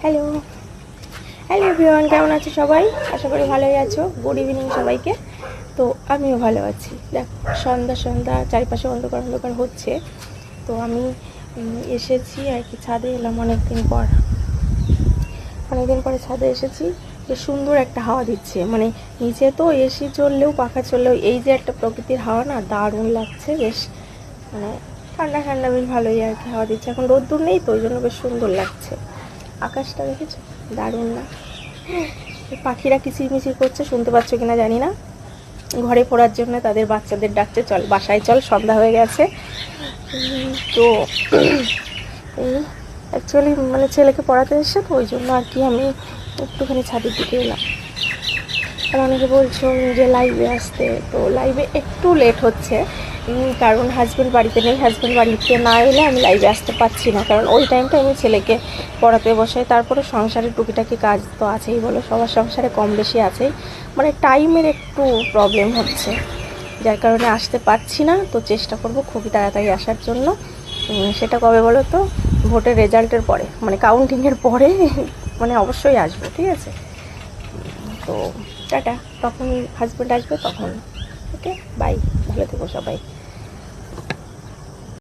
Hello hello everyone, কেমন আছো সবাই? আশা করি ভালোই আছো। গুড ইভিনিং সবাইকে। তো আমিও ভালো আছি। দেখ, সন্ধ্যা সন্ধ্যা চারিপাশে অন্ধকার অন্ধকার হচ্ছে। তো আমি এসেছি আর কি, ছাদে এলাম অনেকদিন পরে ছাদে এসেছি। বেশ সুন্দর একটা হাওয়া দিচ্ছে, মানে নিচে তো এসি চললেও পাখা চললেও এই যে একটা প্রকৃতির হাওয়া না, দারুণ লাগছে। বেশ মানে ঠান্ডা ঠান্ডা, বেশ ভালোই আর কি হাওয়া দিচ্ছে। এখন রোদ্দুর নেই তো, ওই জন্য বেশ সুন্দর লাগছে। আকাশটা দেখেছো, দারুণ না? পাখিরা কিচিরমিচির করছে, শুনতে পাচ্ছ কিনা জানি না। ঘরে পড়ার জন্য তাদের বাচ্চাদের ডাকছে, চল বাসায় চল, সন্ধ্যা হয়ে গেছে। তো এই অ্যাকচুয়ালি মানে ছেলেকে পড়াতে এসে তো ওই জন্য আর কি আমি একটুখানি ছাদের দিকে এলাম। আর অনেকে বলছো যে লাইভে আসতে, তো লাইভে একটু লেট হচ্ছে, কারণ হাজব্যান্ড বাড়িতে নেই। হাজব্যান্ড বাড়িতে না এলে আমি লাইভে আসতে পারছি না, কারণ ওই টাইমটা আমি ছেলেকে পড়াতে বসাই। তারপরে সংসারের টুকিটাকি কাজ তো আছেই, বলো সবার সংসারে কম বেশি আছেই, মানে টাইমের একটু প্রবলেম হচ্ছে, যার কারণে আসতে পারছি না। তো চেষ্টা করব খুবই তাড়াতাড়ি আসার জন্য। সেটা কবে বলো তো? ভোটের রেজাল্টের পরে, মানে কাউন্টিংয়ের পরে মানে অবশ্যই আসবো, ঠিক আছে? তো টাটা, তখন হাজব্যান্ড আসবে তখন। ওকে, বাই, ভালো থেকো সবাই।